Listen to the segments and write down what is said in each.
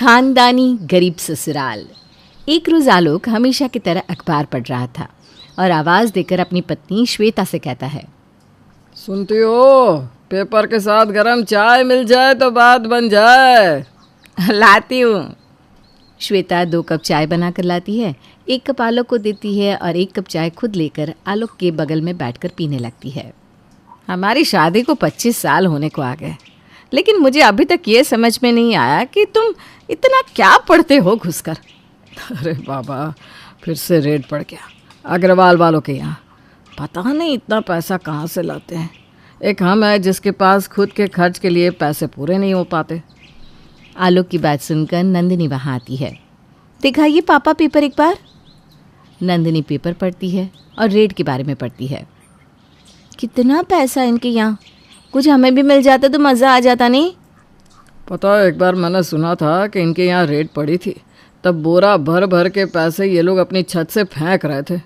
खानदानी गरीब ससुराल। एक रोज आलोक हमेशा की तरह अखबार पढ़ रहा था और आवाज देकर अपनी पत्नी श्वेता से कहता है, सुनती हो, पेपर के साथ गरम चाय मिल जाए तो बात बन जाए। लाती हूँ। श्वेता 2 कप चाय बनाकर लाती है, 1 कप आलोक को देती है और 1 कप चाय खुद लेकर आलोक के बगल में बैठकर पीने लगती है। हमारी शादी को 25 साल होने को आ गए, लेकिन मुझे अभी तक ये समझ में नहीं आया कि तुम इतना क्या पढ़ते हो घुसकर। अरे बाबा, फिर से रेड पड़ गया अग्रवाल वालों के यहाँ। पता नहीं इतना पैसा कहाँ से लाते हैं। एक हम है जिसके पास खुद के खर्च के लिए पैसे पूरे नहीं हो पाते। आलोक की बात सुनकर नंदिनी वहाँ आती है। दिखाइए पापा पेपर एक बार। नंदिनी पेपर पढ़ती है और रेट के बारे में पढ़ती है। कितना पैसा इनके यहाँ, कुछ हमें भी मिल जाता तो मज़ा आ जाता नहीं। पता है, एक बार मैंने सुना था कि इनके यहाँ रेड पड़ी थी, तब बोरा भर भर के पैसे ये लोग अपनी छत से फेंक रहे थे।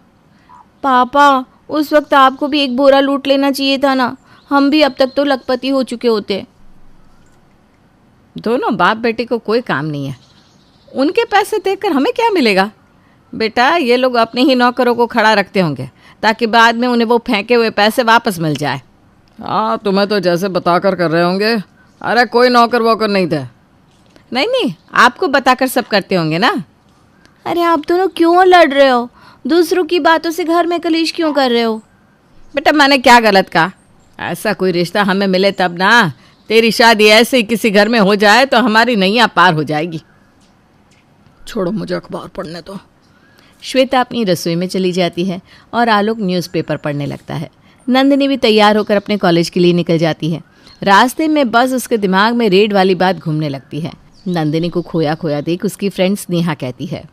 पापा, उस वक्त आपको भी एक बोरा लूट लेना चाहिए था ना, हम भी अब तक तो लखपति हो चुके होते। दोनों बाप बेटे को कोई काम नहीं है, उनके पैसे देखकर हमें क्या मिलेगा। बेटा, ये लोग अपने ही नौकरों को खड़ा रखते होंगे ताकि बाद में उन्हें वो फेंके हुए पैसे वापस मिल जाए। हाँ, तुम्हें तो जैसे बताकर कर रहे होंगे। अरे कोई नौकर वोकर नहीं थे। नहीं, आपको बताकर सब करते होंगे ना। अरे आप दोनों क्यों लड़ रहे हो? दूसरों की बातों से घर में कलेश क्यों कर रहे हो? बेटा, मैंने क्या गलत कहा? ऐसा कोई रिश्ता हमें मिले तब ना। तेरी शादी ऐसे ही किसी घर में हो जाए तो हमारी नैया पार हो जाएगी। छोड़ो, मुझे अखबार पढ़ने दो। श्वेता अपनी रसोई में चली जाती है और आलोक न्यूज़पेपर पढ़ने लगता है। नंदिनी भी तैयार होकर अपने कॉलेज के लिए निकल जाती है। रास्ते में बस उसके दिमाग में रेड वाली बात घूमने लगती है। नंदिनी को खोया खोया देख उसकी फ्रेंड स्नेहा कहती है,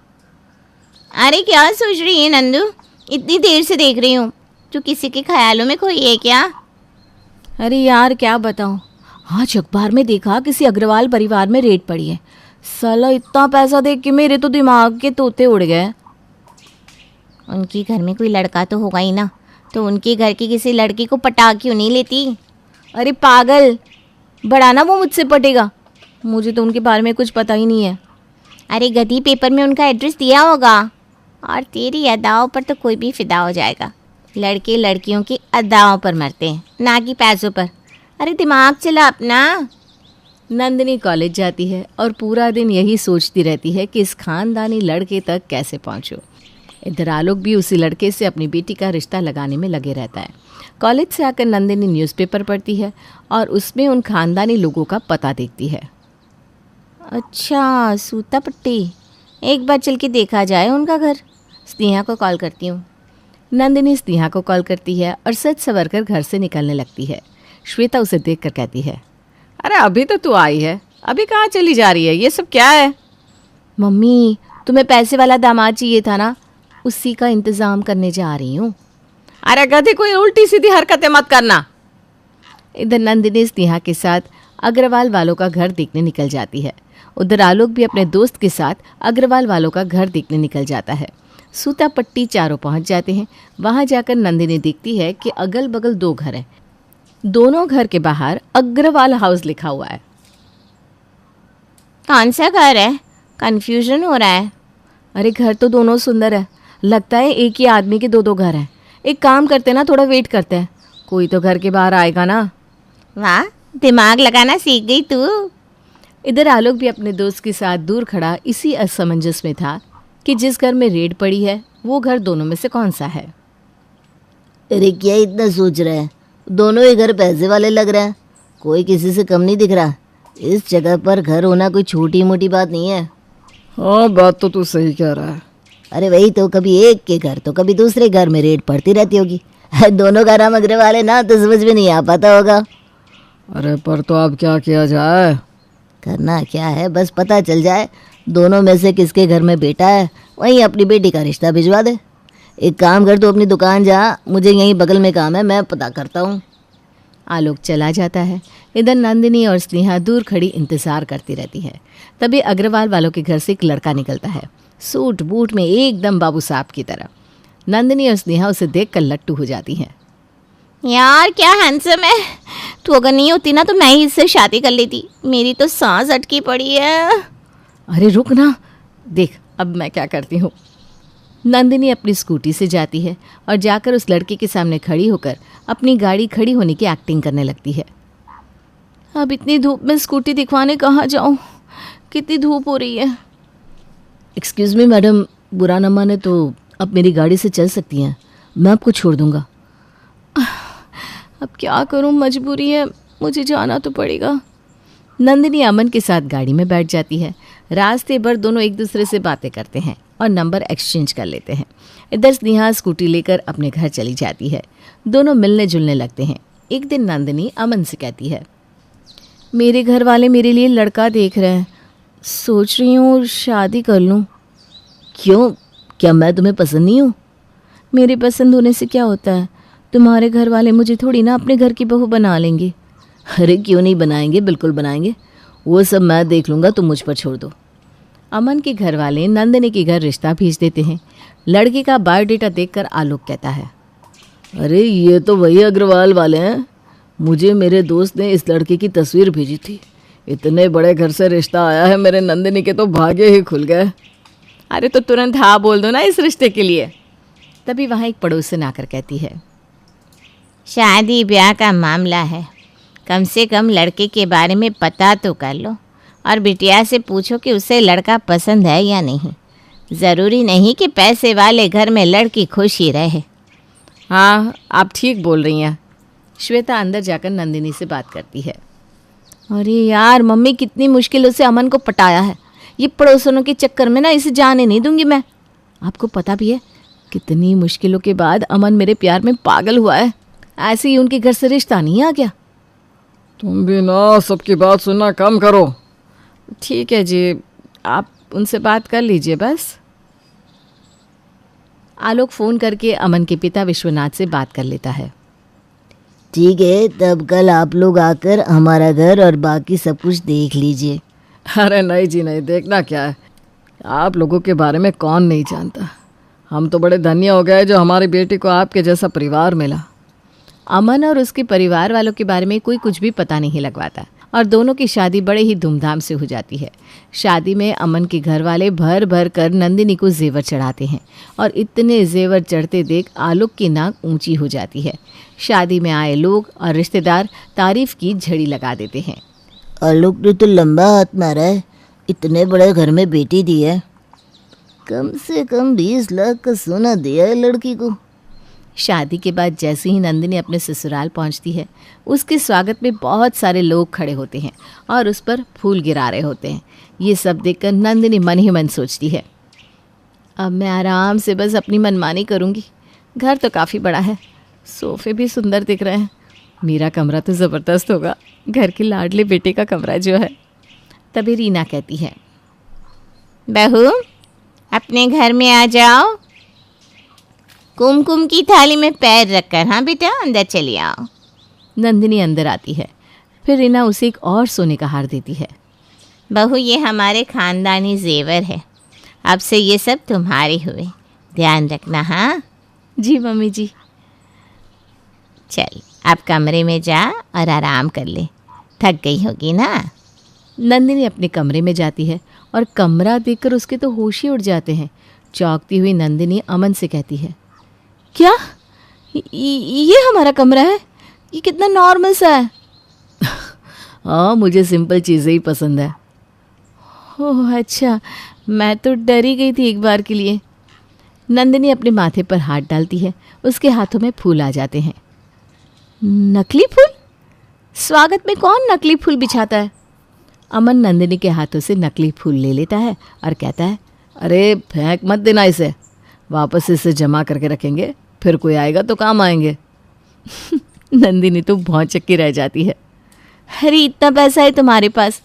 अरे क्या सोच रही है नंदू? इतनी देर से देख रही हूँ, तू किसी के ख्यालों में खोई है क्या? अरे यार क्या बताऊँ, आज अखबार में देखा किसी अग्रवाल परिवार में रेड पड़ी है। साला इतना पैसा देख के मेरे तो दिमाग के तोते उड़ गए। उनके घर में कोई लड़का तो होगा ही ना, तो उनके घर की किसी लड़की को पटा क्यों नहीं लेती? अरे पागल, बड़ा ना वो मुझसे पटेगा। मुझे तो उनके बारे में कुछ पता ही नहीं है। अरे गधी, पेपर में उनका एड्रेस दिया होगा। और तेरी अदाओं पर तो कोई भी फिदा हो जाएगा। लड़के लड़कियों की अदाओं पर मरते हैं, ना कि पैसों पर। अरे दिमाग चला अपना। नंदिनी कॉलेज जाती है और पूरा दिन यही सोचती रहती है कि इस खानदानी लड़के तक कैसे पहुंचूं। इधर आलोक भी उसी लड़के से अपनी बेटी का रिश्ता लगाने में लगे रहता है। कॉलेज से आकर नंदिनी न्यूज़पेपर पढ़ती है और उसमें उन खानदानी लोगों का पता देखती है। अच्छा, सूता पट्टी, एक बार चल के देखा जाए उनका घर। स्नेहा को कॉल करती हूँ। नंदिनी स्नेहा को कॉल करती है और सज सवर कर घर से निकलने लगती है। श्वेता उसे देखकर कहती है, अरे अभी तो तू आई है, अभी कहाँ चली जा रही है? ये सब क्या है? मम्मी, तुम्हें पैसे वाला दामाद चाहिए था ना, उसी का इंतज़ाम करने जा रही हूँ। अरे गधी, कोई उल्टी सीधी हरकतें मत करना। इधर नंदिनी स्नेहा के साथ अग्रवाल वालों का घर देखने निकल जाती है। उधर आलोक भी अपने दोस्त के साथ अग्रवाल वालों का घर देखने निकल जाता है। सूता पट्टी चारों पहुंच जाते हैं। वहां जाकर नंदिनी देखती है कि अगल बगल 2 घर हैं। दोनों घर के बाहर अग्रवाल हाउस लिखा हुआ है। कौन सा घर है? कन्फ्यूजन हो रहा है। अरे घर तो दोनों सुंदर है, लगता है एक ही आदमी के 2-2 घर हैं। एक काम करते ना, थोड़ा वेट करते हैं, कोई तो घर के बाहर आएगा ना। वाह, दिमाग लगाना सीख गई तू। इधर आलोक भी अपने दोस्त के साथ दूर खड़ा इसी असमंजस में था कि जिस घर में रेड पड़ी है वो घर दोनों में से कौन सा है। अरे क्या इतना सोच रहा है? दोनों ही घर पैसे वाले लग रहे हैं, कोई किसी से कम नहीं दिख रहा। इस जगह पर घर होना कोई छोटी मोटी बात नहीं है। हाँ, बात तो तू सही कह रहा है। अरे वही तो, कभी एक के घर तो कभी दूसरे घर में रेड पड़ती रहती होगी। दोनों का नाम अग्रवाल वाले ना, तो समझ में नहीं आ पाता होगा। अरे पर तो अब क्या किया जाए? करना क्या है, बस पता चल जाए दोनों में से किसके घर में बेटा है, वहीं अपनी बेटी का रिश्ता भिजवा दे। एक काम कर, तो अपनी दुकान जा, मुझे यहीं बगल में काम है, मैं पता करता हूँ। आलोक चला जाता है। इधर नंदिनी और स्नेहा दूर खड़ी इंतज़ार करती रहती है। तभी अग्रवाल वालों के घर से एक लड़का निकलता है, सूट बूट में एकदम बाबू साहब की तरह। नंदिनी और स्नेहा उसे देखकर लट्टू हो जाती हैं। यार क्या हैंडसम है। तू अगर नहीं होती ना तो मैं ही इससे शादी कर लेती। मेरी तो सांस अटकी पड़ी है। अरे रुक ना, देख अब मैं क्या करती हूँ। नंदिनी अपनी स्कूटी से जाती है और जाकर उस लड़के के सामने खड़ी होकर अपनी गाड़ी खड़ी होने की एक्टिंग करने लगती है। अब इतनी धूप में स्कूटी दिखवाने कहाँ जाऊँ, कितनी धूप हो रही है। एक्सक्यूज़ मी मैडम, बुरा न माने तो आप मेरी गाड़ी से चल सकती हैं, मैं आपको छोड़ दूंगा। अब क्या करूँ, मजबूरी है, मुझे जाना तो पड़ेगा। नंदिनी अमन के साथ गाड़ी में बैठ जाती है। रास्ते भर दोनों एक दूसरे से बातें करते हैं और नंबर एक्सचेंज कर लेते हैं। इधर स्नेहा स्कूटी लेकर अपने घर चली जाती है। दोनों मिलने जुलने लगते हैं। एक दिन नंदिनी अमन से कहती है, मेरे घर वाले मेरे लिए लड़का देख रहे हैं, सोच रही हूँ शादी कर लूँ। क्यों, क्या मैं तुम्हें पसंद नहीं हूँ? मेरे पसंद होने से क्या होता है, तुम्हारे घर वाले मुझे थोड़ी ना अपने घर की बहू बना लेंगे। अरे क्यों नहीं बनाएंगे, बिल्कुल बनाएंगे, वो सब मैं देख लूँगा, तुम मुझ पर छोड़ दो। अमन के घर वाले नंदिनी के घर रिश्ता भेज देते हैं। लड़के का बायोडेटा देखकर आलोक कहता है, अरे ये तो वही अग्रवाल वाले हैं, मुझे मेरे दोस्त ने इस लड़के की तस्वीर भेजी थी। इतने बड़े घर से रिश्ता आया है, मेरे नंदिनी के तो भाग्य ही खुल गए। अरे तो तुरंत हाँ बोल दो ना इस रिश्ते के लिए। तभी वहाँ एक पड़ोसन आकर कहती है, शादी ब्याह का मामला है, कम से कम लड़के के बारे में पता तो कर लो और बिटिया से पूछो कि उसे लड़का पसंद है या नहीं। ज़रूरी नहीं कि पैसे वाले घर में लड़की खुश ही रहे। हाँ आप ठीक बोल रही हैं। श्वेता अंदर जाकर नंदिनी से बात करती है, अरे यार मम्मी कितनी मुश्किलों से अमन को पटाया है, ये पड़ोसनों के चक्कर में ना इसे जाने नहीं दूंगी मैं। आपको पता भी है कितनी मुश्किलों के बाद अमन मेरे प्यार में पागल हुआ है, ऐसे ही उनके घर से रिश्ता नहीं आ गया। तुम भी ना सबकी बात सुनना कम करो। ठीक है जी, आप उनसे बात कर लीजिए बस। आलोक फ़ोन करके अमन के पिता विश्वनाथ से बात कर लेता है। ठीक है, तब कल आप लोग आकर हमारा घर और बाकी सब कुछ देख लीजिए। अरे नहीं जी नहीं, देखना क्या है, आप लोगों के बारे में कौन नहीं जानता। हम तो बड़े धन्य हो गए जो हमारी बेटी को आपके जैसा परिवार मिला। अमन और उसके परिवार वालों के बारे में कोई कुछ भी पता नहीं लगवाता और दोनों की शादी बड़े ही धूमधाम से हो जाती है। शादी में अमन के घर वाले भर भर कर नंदिनी को जेवर चढ़ाते हैं और इतने जेवर चढ़ते देख आलोक की नाक ऊंची हो जाती है। शादी में आए लोग और रिश्तेदार तारीफ की झड़ी लगा देते हैं। आलोक ने तो लंबा हाथ मारा है, इतने बड़े घर में बेटी दी है, कम से कम 20 लाख का सोना दिया है लड़की को। शादी के बाद जैसे ही नंदिनी अपने ससुराल पहुंचती है, उसके स्वागत में बहुत सारे लोग खड़े होते हैं और उस पर फूल गिरा रहे होते हैं। ये सब देखकर नंदिनी मन ही मन सोचती है, अब मैं आराम से बस अपनी मनमानी करूँगी। घर तो काफ़ी बड़ा है, सोफ़े भी सुंदर दिख रहे हैं, मेरा कमरा तो ज़बरदस्त होगा, घर के लाडले बेटे का कमरा जो है। तभी रीना कहती है, बहू अपने घर में आ जाओ, कुमकुम की थाली में पैर रखकर। हाँ बेटा अंदर चली आओ। नंदिनी अंदर आती है, फिर रीना उसे एक और सोने का हार देती है। बहू ये हमारे खानदानी जेवर है, अब से ये सब तुम्हारे हुए, ध्यान रखना। हाँ जी मम्मी जी। चल अब कमरे में जा और आराम कर ले, थक गई होगी ना। नंदिनी अपने कमरे में जाती है और कमरा देखकर उसके तो होश ही उड़ जाते हैं। चौंकती हुई नंदिनी अमन से कहती है, क्या ये हमारा कमरा है? ये कितना नॉर्मल सा है। हाँ मुझे सिंपल चीज़ें ही पसंद है। ओह अच्छा, मैं तो डर ही गई थी एक बार के लिए। नंदिनी अपने माथे पर हाथ डालती है, उसके हाथों में फूल आ जाते हैं। नकली फूल? स्वागत में कौन नकली फूल बिछाता है? अमन नंदिनी के हाथों से नकली फूल ले लेता है और कहता है, अरे फेंक मत देना इसे, वापस इसे जमा करके रखेंगे, फिर कोई आएगा तो काम आएंगे। नंदिनी तो भौंचक्की रह जाती है। अरे इतना पैसा है तुम्हारे पास,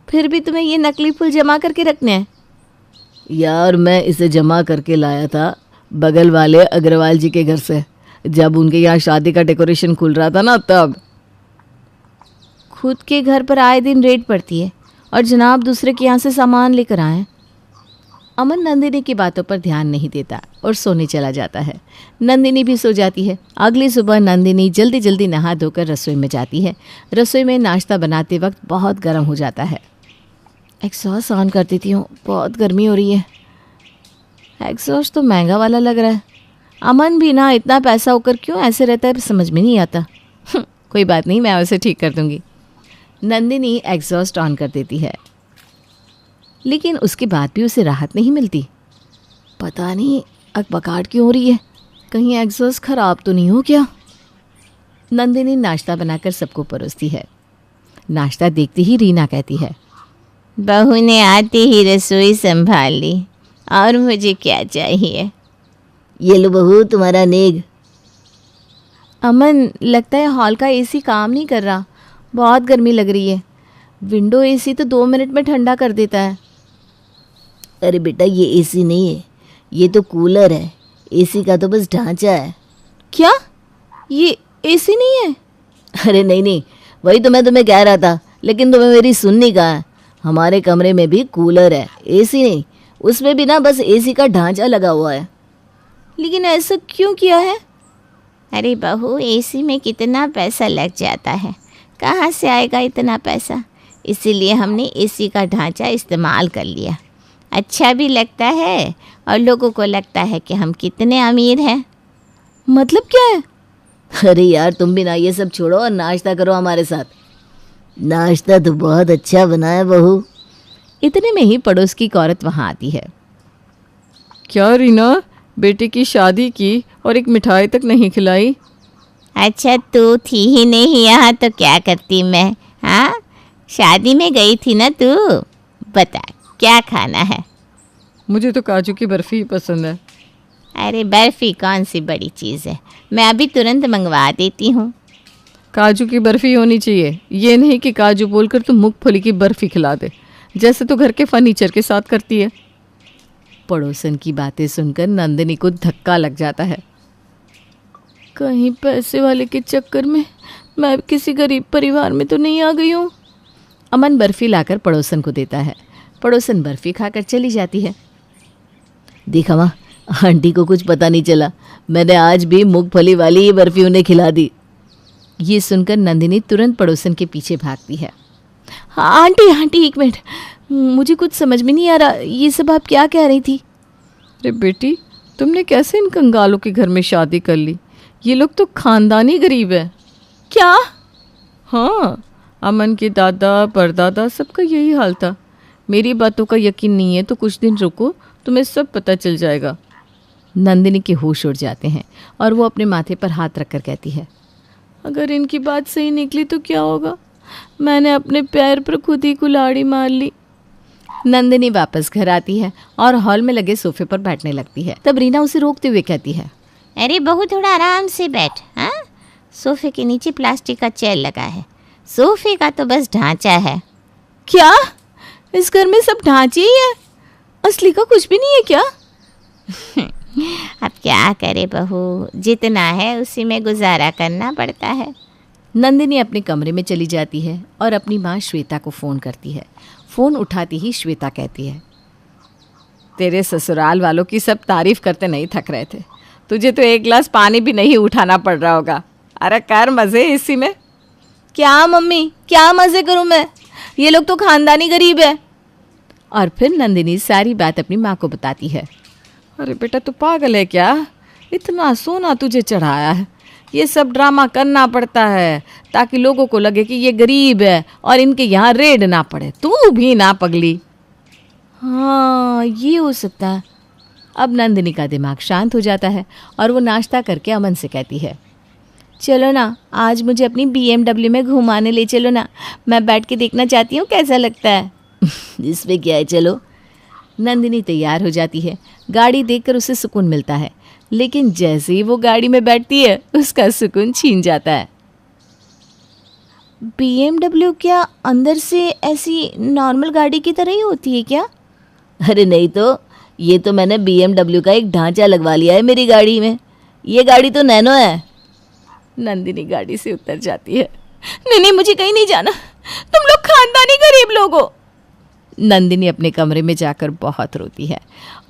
फिर भी तुम्हें ये नकली फूल जमा करके रखने हैं? यार मैं इसे जमा करके लाया था बगल वाले अग्रवाल जी के घर से, जब उनके यहाँ शादी का डेकोरेशन खुल रहा था ना तब। खुद के घर पर आए दिन रेड पड़ती है और जनाब दूसरे के यहाँ से सामान लेकर आए। अमन नंदिनी की बातों पर ध्यान नहीं देता और सोने चला जाता है। नंदिनी भी सो जाती है। अगली सुबह नंदिनी जल्दी जल्दी नहा धोकर रसोई में जाती है। रसोई में नाश्ता बनाते वक्त बहुत गर्म हो जाता है। एग्जॉस्ट ऑन कर देती हूँ, बहुत गर्मी हो रही है। एग्जॉस्ट तो महंगा वाला लग रहा है। अमन भी ना इतना पैसा होकर क्यों ऐसे रहता है समझ में नहीं आता। कोई बात नहीं, मैं उसे ठीक कर दूंगी। नंदिनी एग्जॉस्ट ऑन कर देती है, लेकिन उसके बाद भी उसे राहत नहीं मिलती। पता नहीं अकबकाहट क्यों हो रही है, कहीं एग्जॉस्ट खराब तो नहीं हो क्या। नंदिनी नाश्ता बनाकर सबको परोसती है। नाश्ता देखते ही रीना कहती है, बहू ने आते ही रसोई संभाल ली, और मुझे क्या चाहिए। ये लो बहू तुम्हारा नेग। अमन लगता है हॉल का एसी काम नहीं कर रहा, बहुत गर्मी लग रही है। विंडो एसी तो 2 मिनट में ठंडा कर देता है। अरे बेटा ये एसी नहीं है, ये तो कूलर है। एसी का तो बस ढांचा है। क्या ये एसी नहीं है? अरे नहीं नहीं, वही तो मैं तुम्हें कह रहा था, लेकिन तुम्हें मेरी सुननी कहाँ है। हमारे कमरे में भी कूलर है, एसी नहीं। उसमें भी ना बस एसी का ढांचा लगा हुआ है। लेकिन ऐसा क्यों किया है? अरे बहू, एसी में कितना पैसा लग जाता है, कहाँ से आएगा इतना पैसा। इसीलिए हमने एसी का ढांचा इस्तेमाल कर लिया। अच्छा भी लगता है और लोगों को लगता है कि हम कितने अमीर हैं। मतलब क्या है? अरे यार तुम भी ना ये सब छोड़ो और नाश्ता करो हमारे साथ। नाश्ता तो बहुत अच्छा बना है बहू। इतने में ही पड़ोस की एक औरत वहाँ आती है। क्या रीना, बेटे की शादी की और एक मिठाई तक नहीं खिलाई? अच्छा तू थी ही नहीं यहाँ तो क्या करती मैं। हाँ, शादी में गई थी ना तू। बता क्या खाना है? मुझे तो काजू की बर्फ़ी ही पसंद है। अरे बर्फ़ी कौन सी बड़ी चीज़ है, मैं अभी तुरंत मंगवा देती हूँ। काजू की बर्फ़ी होनी चाहिए, ये नहीं कि काजू बोलकर तुम मूंगफली की बर्फ़ी खिला दे, जैसे तो घर के फर्नीचर के साथ करती है। पड़ोसन की बातें सुनकर नंदिनी को धक्का लग जाता है। कहीं पैसे वाले के चक्कर में मैं किसी गरीब परिवार में तो नहीं आ गई हूँ। अमन बर्फ़ी लाकर पड़ोसन को देता है। पड़ोसन बर्फ़ी खाकर चली जाती है। देखा माँ, आंटी को कुछ पता नहीं चला, मैंने आज भी मूंगफली वाली ही बर्फ़ी उन्हें खिला दी। ये सुनकर नंदिनी तुरंत पड़ोसन के पीछे भागती है। हाँ आंटी, आंटी एक मिनट, मुझे कुछ समझ में नहीं आ रहा, ये सब आप क्या कह रही थी? अरे बेटी, तुमने कैसे इन कंगालों के घर में शादी कर ली? ये लोग तो खानदानी गरीब है। क्या? हाँ, अमन के दादा परदादा सबका यही हाल था। मेरी बातों का यकीन नहीं है तो कुछ दिन रुको, तुम्हें सब पता चल जाएगा। नंदिनी के होश उड़ जाते हैं और वो अपने माथे पर हाथ रखकर कहती है, अगर इनकी बात सही निकली तो क्या होगा? मैंने अपने पैर पर खुद ही कुल्हाड़ी मार ली। नंदिनी वापस घर आती है और हॉल में लगे सोफे पर बैठने लगती है। तब रीना उसे रोकते हुए कहती है, अरे बहू थोड़ा आराम से बैठ। हाँ, सोफे के नीचे प्लास्टिक का चेयर लगा है, सोफे का तो बस ढांचा है। क्या इस घर में सब ढांचे ही है, असली का कुछ भी नहीं है क्या? अब क्या करे बहू, जितना है उसी में गुजारा करना पड़ता है। नंदिनी अपने कमरे में चली जाती है और अपनी माँ श्वेता को फ़ोन करती है। फ़ोन उठाती ही श्वेता कहती है, तेरे ससुराल वालों की सब तारीफ करते नहीं थक रहे थे, तुझे तो एक गिलास पानी भी नहीं उठाना पड़ रहा होगा। अरे कर मज़े इसी में। क्या मम्मी, क्या मज़े करूँ मैं, ये लोग तो खानदानी गरीब है। और फिर नंदिनी सारी बात अपनी माँ को बताती है। अरे बेटा तू पागल है क्या? इतना सोना तुझे चढ़ाया है, ये सब ड्रामा करना पड़ता है ताकि लोगों को लगे कि ये गरीब है और इनके यहाँ रेड ना पड़े। तू भी ना पगली। हाँ ये हो सकता है। अब नंदिनी का दिमाग शांत हो जाता है और वो नाश्ता करके अमन से कहती है, चलो ना आज मुझे अपनी BMW में घुमाने ले चलो ना, मैं बैठ के देखना चाहती हूँ कैसा लगता है। इसमें क्या है, चलो। नंदिनी तैयार हो जाती है। गाड़ी देखकर उसे सुकून मिलता है, लेकिन जैसे ही वो गाड़ी में बैठती है उसका सुकून छीन जाता है। BMW क्या अंदर से ऐसी नॉर्मल गाड़ी की तरह ही होती है क्या? अरे नहीं तो, ये तो मैंने BMW का एक ढांचा लगवा लिया है मेरी गाड़ी में। ये गाड़ी तो नैनो है। नंदिनी गाड़ी से उतर जाती है। नहीं मुझे कहीं नहीं जाना, तुम लोग खानदानी गरीब लोग हो। नंदिनी अपने कमरे में जाकर बहुत रोती है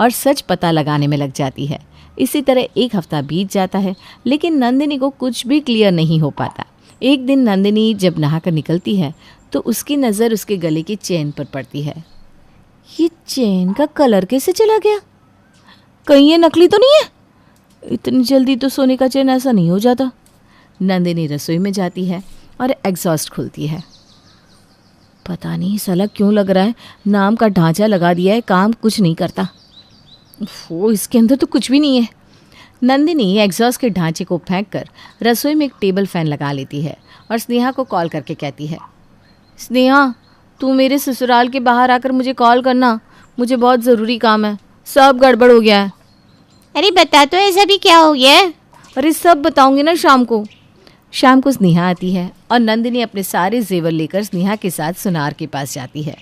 और सच पता लगाने में लग जाती है। इसी तरह एक हफ्ता बीत जाता है, लेकिन नंदिनी को कुछ भी क्लियर नहीं हो पाता। एक दिन नंदिनी जब नहाकर निकलती है तो उसकी नज़र उसके गले की चेन पर पड़ती है। ये चेन का कलर कैसे चला गया? कहीं ये नकली तो नहीं है? इतनी जल्दी तो सोने का चेन ऐसा नहीं हो जाता। नंदिनी रसोई में जाती है और एग्जॉस्ट खुलती है। पता नहीं साला क्यों लग रहा है, नाम का ढांचा लगा दिया है, काम कुछ नहीं करता। वो इसके अंदर तो कुछ भी नहीं है। नंदिनी एग्जॉस्ट के ढांचे को फेंक कर रसोई में एक टेबल फैन लगा लेती है और स्नेहा को कॉल करके कहती है, स्नेहा तू मेरे ससुराल के बाहर आकर मुझे कॉल करना, मुझे बहुत ज़रूरी काम है, सब गड़बड़ हो गया है। अरे बता तो ऐसा भी क्या हो गया है? अरे सब बताऊंगी ना शाम को। शाम को स्नेहा आती है और नंदिनी अपने सारे जेवर लेकर स्नेहा के साथ सुनार के पास जाती है।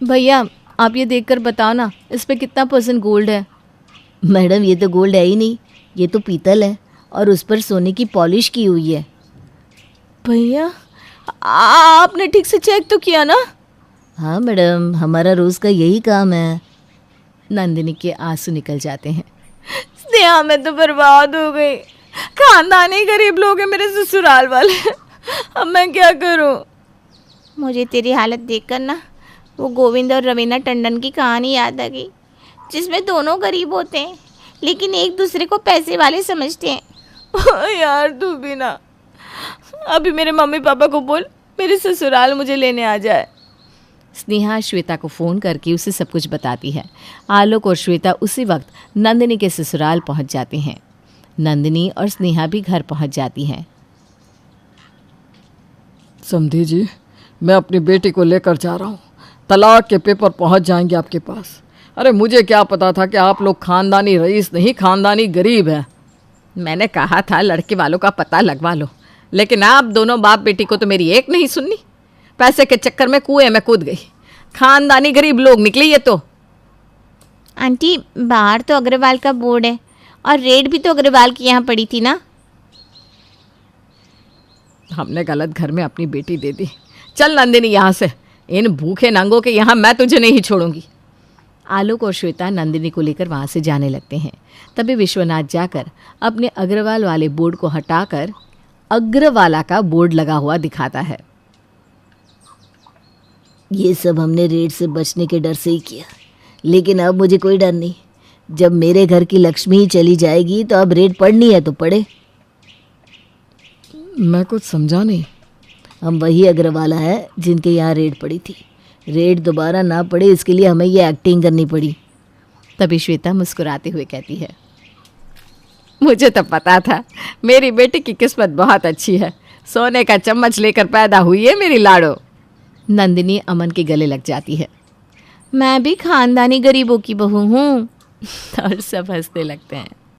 भैया आप ये देखकर बताओ ना, इस पे कितना % गोल्ड है? मैडम ये तो गोल्ड है ही नहीं, ये तो पीतल है और उस पर सोने की पॉलिश की हुई है। भैया आपने ठीक से चेक तो किया ना? हाँ मैडम, हमारा रोज़ का यही काम है। नंदिनी के आंसू निकल जाते हैं। स्नेहा मैं तो बर्बाद हो गई, खानदानी गरीब लोग हैं मेरे ससुराल वाले, अब मैं क्या करूं? मुझे तेरी हालत देखकर ना वो गोविंद और रवीना टंडन की कहानी याद आ गई, जिसमें दोनों गरीब होते हैं लेकिन एक दूसरे को पैसे वाले समझते हैं। यार तू भी ना, अभी मेरे मम्मी पापा को बोल मेरे ससुराल मुझे लेने आ जाए। स्नेहा श्वेता को फ़ोन करके उसे सब कुछ बताती है। आलोक और श्वेता उसी वक्त नंदिनी के ससुराल पहुंच जाते हैं। नंदिनी और स्नेहा भी घर पहुंच जाती हैं। समधी जी, मैं अपनी बेटी को लेकर जा रहा हूँ, तलाक के पेपर पहुँच जाएंगे आपके पास। अरे मुझे क्या पता था कि आप लोग खानदानी रईस नहीं, खानदानी गरीब है। मैंने कहा था लड़के वालों का पता लगवा लो, लेकिन आप दोनों बाप बेटी को तो मेरी एक नहीं सुननी। पैसे के चक्कर में कुएं में कूद गई। खानदानी गरीब लोग निकली ये तो। आंटी बाहर तो अग्रवाल का बोर्ड है और रेड भी तो अग्रवाल की यहाँ पड़ी थी ना। हमने गलत घर में अपनी बेटी दे दी। चल नंदिनी यहाँ से, इन भूखे नंगों के यहाँ मैं तुझे नहीं छोड़ूंगी। आलोक और श्वेता नंदिनी को लेकर वहाँ से जाने लगते हैं। तभी विश्वनाथ जाकर अपने अग्रवाल वाले बोर्ड को हटाकर अग्रवाला का बोर्ड लगा हुआ दिखाता है। ये सब हमने रेड से बचने के डर से ही किया, लेकिन अब मुझे कोई डर नहीं। जब मेरे घर की लक्ष्मी ही चली जाएगी तो अब रेड पड़नी है तो पड़े। मैं कुछ समझा नहीं। हम वही अग्रवाला है जिनके यहाँ रेड पड़ी थी। रेड दोबारा ना पड़े इसके लिए हमें ये एक्टिंग करनी पड़ी। तभी श्वेता मुस्कुराते हुए कहती है, मुझे तो पता था मेरी बेटी की किस्मत बहुत अच्छी है, सोने का चम्मच लेकर पैदा हुई है मेरी लाड़ो। नंदिनी अमन के गले लग जाती है। मैं भी खानदानी गरीबों की बहू हूँ। और सब हंसने लगते हैं।